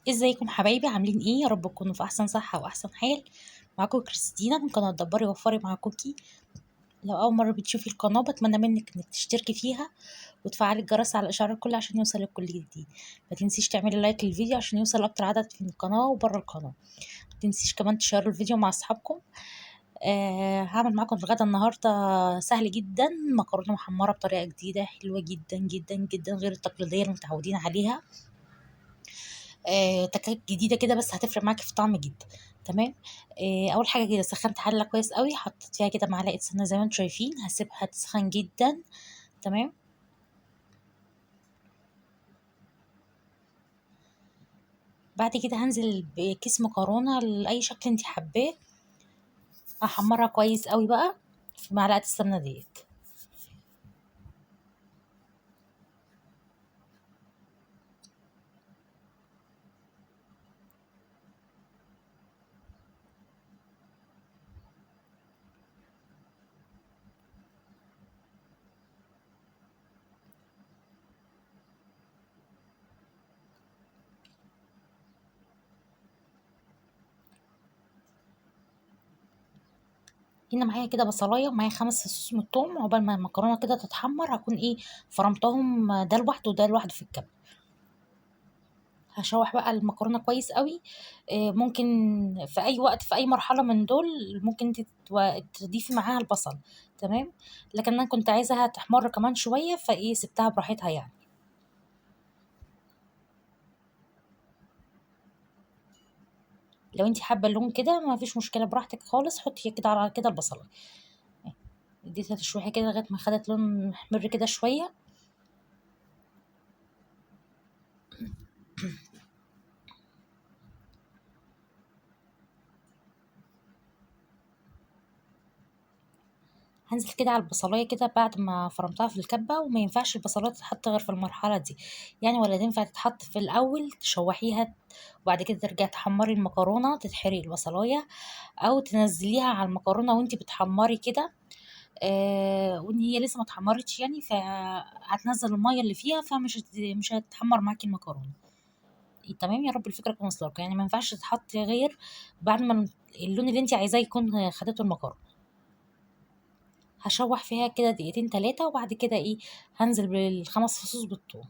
ازيكم حبايبي؟ عاملين ايه؟ يا رب تكونوا في احسن صحة واحسن حال. معاكم كريستينا من قناة دبري وفري مع كوكي. لو اول مرة بتشوفي القناة بتمنى منك انك تشتركي فيها وتفعلي الجرس على الاشعار الكل عشان يوصلك كل جديد. ما تنسيش تعملي لايك للفيديو عشان يوصل اكتر عدد في القناة وبره القناة. ما تنسيش كمان تشاركوا الفيديو مع اصحابكم. هعمل معاكم الغدا النهارده سهل جدا، مكرونه محمره بطريقه جديده حلوه جدا جدا جدا غير التقليديه اللي متعودين عليها. تكات جديده كده بس هتفرق معاكي في الطعم جدا. تمام. اول حاجه كده سخنت حله كويس قوي، حطيت فيها كده معلقه سمنه زي ما انتم شايفين، هسيبها تسخن جدا. تمام. بعد كده هنزل بكيس مكرونه لاي شكل انت حباه، هحمرها كويس قوي بقى في معلقه السمنه ديت. هنا معايا كده بصلايه ومعايا 5 فصوص من الثوم، عقبال ما المكرونه كده تتحمر هكون فرمتهم ده لوحده وده لوحده في الكب. هاشوّح بقى المكرونة كويس أوي. ممكن في أي وقت في أي مرحلة من دول ممكن أنتِ تضيفي معاها البصل. تمام. لكن أنا كنت عايزاها تحمر كمان شوية سِبتها براحتها يعني. لو أنتِ حابة اللون كده ما فيش مشكلة براحتك خالص، حطي كده على كده البصلة. أهي، اديتها تشويحة كده لغاية ما خدت لون محمر كده شوية. هانزل كده على البصلاية كده بعد ما فرمتها في الكبة، وما ينفعش البصلاية تتحط غير في المرحلة دي، يعني ولا تنفع تتحط في الأول تشوحيها وبعد كده ترجعي تحمري المكرونة تتحرق البصلاية، أو تنزليها على المكرونة وانتي بتحمري كده. وان هي لسه ما اتحمرتش يعني فهتنزل المية اللي فيها مش هتحمر معاكي المكرونة. تمام. يا رب الفكرة تكون واصلة لكم، يعني ما ينفعش تتحط غير بعد ما اللون اللي انتي عايزاه يكون خدته المكرونة. هاشوّح فيها كده دقيقتين 3 وبعد كده هانزل بال5 فصوص بالثوم.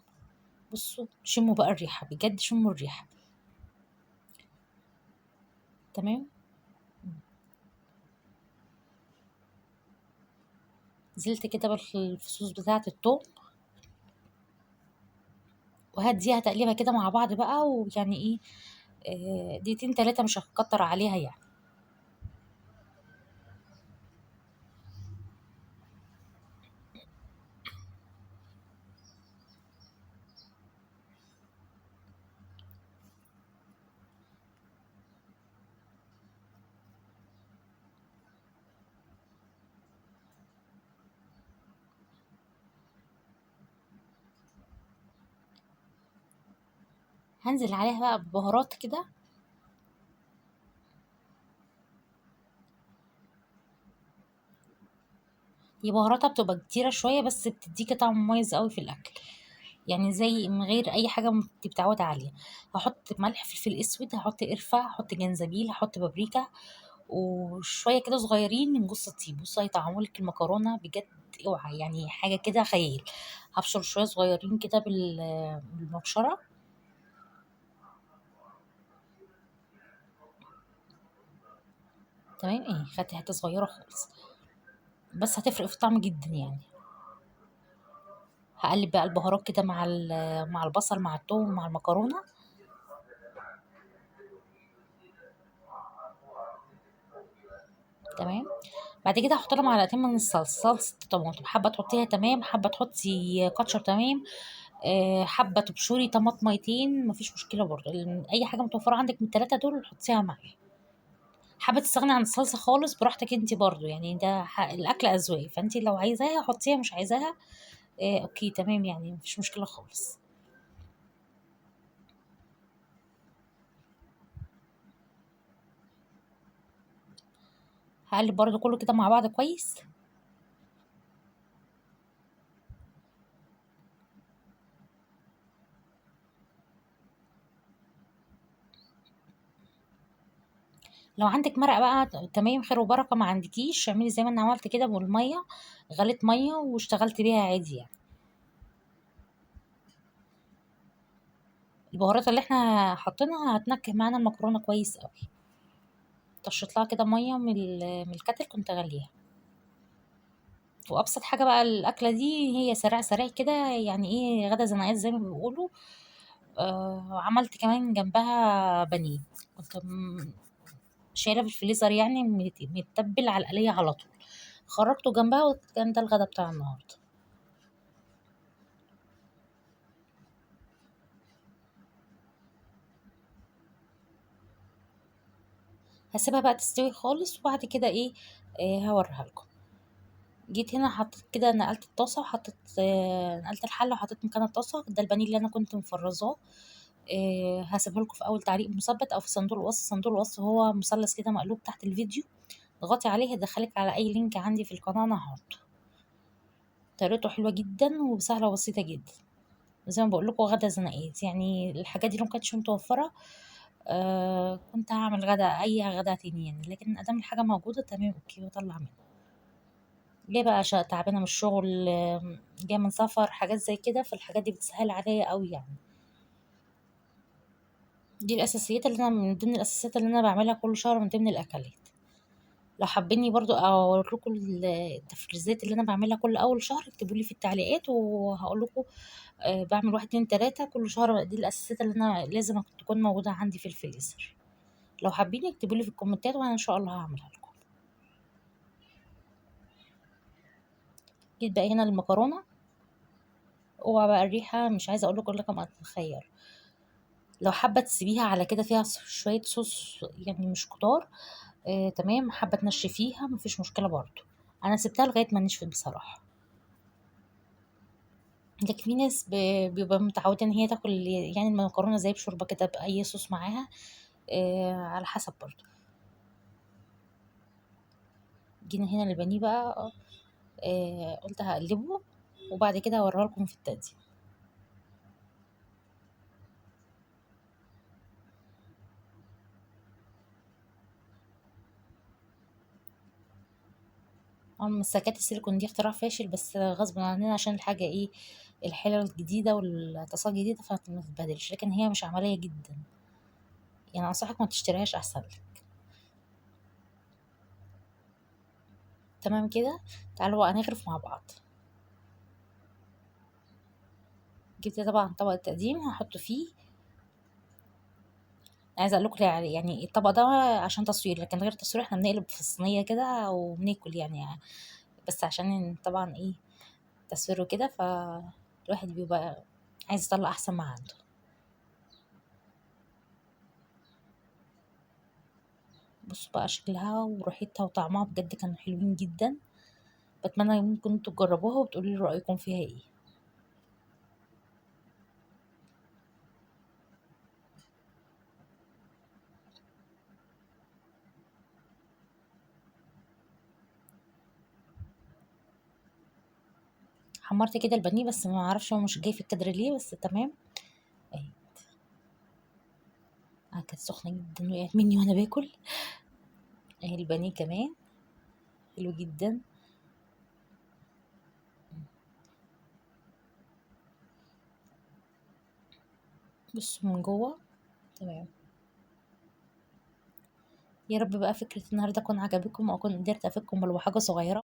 بُصّوا شمّوا بقى الريحة، بجد شمّوا الريحة. تمام. نزلت كده بالفصوص بتاعة الثوم وهادّيها تقليبة كده مع بعض بقى، ويعني دقيقتين 3 مش هاكتّر عليها يعني. هانزل عليها بقى ببهارات كده. هي بهاراتها بتبقى كتيرة شوية بس بتدّيكِ طعم مميز أوي في الأكل، يعني زي من غير أي حاجة أنتِ متعودة عليها. هاحط ملح، فلفل أسود، هاحط قرفة، هاحط جنزبيل، هاحط بابريكا، وشوية كده صغيرين من جوز الطيب. بُصّي هيطعموا لِك المكرونة بجد اوعى، يعني حاجة كده خيال. هابشر شوية صغيرين كده بالمبشرة. تمام. خدتِ حتة صغيرة خالص، بس هتفرق في الطعم جدًا يعني. هاقلّب بقى البهارات كده مع البصل مع التوم مع المكرونة. تمام. بعد كده هاحط لها معلقتين من صلصة طماطم، حابة تحطيها تمام، حابة تحطي كاتشب تمام. حابة تبشري طماطميتين ما فيش مشكلة برضه، أي حاجة متوفرة عندِك من ال3 دول حطيها معاها. حابة تستغني عن الصلصة خالص براحتك انتِ برضه، يعني ده الأكل أذواق، فأنتِ لو عايزاها حطيها، مش عايزاها أوكي تمام، يعني ما فيش مشكلة خالص. هاقلب برضه كله كده مع بعض كويس. لو عندك مرقة بقى تمام خير وبركة، ما عندكيش اعملي زي ما انا عملت كده بالمية، غليت مية واشتغلت بيها عادي يعني. البهارات اللي احنا حاطينها هتنكه معانا المكرونة كويس قوي. طشيت لها كده مية من الكاتل كنت غليها. وابسط حاجة بقى الاكلة دي، هي سريع سريع كده يعني، ايه غدا زناقات زي ما بيقولوا. عملت كمان جنبها بانيه. كنت شايلة في الفريزر يعني متبل على القلية على طول. خرجته جنبها وكان ده الغدا بتاع النهارده. هاسيبها بقى تستوي خالص وبعد كده ايه، هاوريها لكم. جيت هنا حطيت كده، نقلت الطاسة وحطيت نقلت الحلة وحطيت مكان الطاسة ده البانيه اللي أنا كنت مفرّزاه. هاسيبه لكم في أول تعليق مثبت أو في صندوق الوصف. صندوق الوصف هو مثلث كده مقلوب تحت الفيديو، اضغطي عليه هيدخّلِك على أي لينك عندي في القناة أنا هاحطه. طريقته حلوة جدًا وسهلة وبسيطة جدًا. زي ما باقول لكم غدا زنقات، يعني الحاجات دي لو ما كانتش متوفرة كنت هاعمل غدا أي غدا تاني يعني، لكن أدام الحاجة موجودة تمام أوكي باطلّع منها. جاية بقى تعبانة من الشغل، جاية من سفر، حاجات زي كده، فالحاجات دي بتسهل عليا أوي يعني. دي الأساسيات اللي أنا من ضمن الأساسيات اللي أنا باعملها كل شهر من ضمن الأكلات. لو حابيني برضه أورّي لكم التفريزات اللي أنا باعملها كل أول شهر اكتبوا لي في التعليقات وهاقول لكم باعمل 1، 2، 3 كل شهر. دي الأساسيات اللي أنا لازم تكون موجودة عندي في الفريزر. لو حابين اكتبوا لي في الكومنتات وأنا إن شاء الله هاعملها لكم. جيت بقى هنا للمكرونة. اوعى بقى الريحة، مش عايزة أقول لكم إلا كما أتخيل. لو حابة تسيبيها على كده فيها شوية صوص يعني مش كتار، تمام. حابة تنشفيها مفيش مشكلة برضه. أنا سبتها لغاية ما نشفت بصراحة. لكن في ناس بيبقى متعودة إن هي تاكل يعني المكرونة زي بشوربة كده بأي صوص معاها، على حسب برضه. جينا هنا للبانيه بقى، قلت هقلبه وبعد كده هوريها لكم في التقديم. مسكات السيليكون دي اختراع فاشل بس غصب عننا عشان الحاجة ايه، الحلل الجديدة والتصاج الجديدة فما تتبهدلش، لكن هي مش عملية جدا يعني. أنصحك ما تشتريهاش أحسن لك. تمام كده. تعالوا بقى نغرف مع بعض. جبت طبعا طبق التقديم هحطه فيه. عايزه اقول لكم يعني الطبق ده عشان تصوير، لكن غير تصوير احنا بنقلب في الصينيه كده وبناكل يعني. بس عشان طبعا ايه تصويره كده، فالواحد بيبقى عايز يطلع احسن ما عنده. بصوا بقى شكلها وريحتها وطعمها بجد كانوا حلوين جدا. بتمنى ممكن انتوا تجربوها وتقولوا لي رايكم فيها ايه. حمرت كده البانيه بس ما اعرفش هو مش جاي في الكادر ليه، بس تمام. اهي. كانت سخنه جدا وقعت مني وانا باكل. اهي البانيه كمان حلو جدا. بصوا من جوه تمام. يا رب بقى فكرة النهارده تكون عجبتكم، او اكون قدرت افيدكم ولو حاجه صغيره.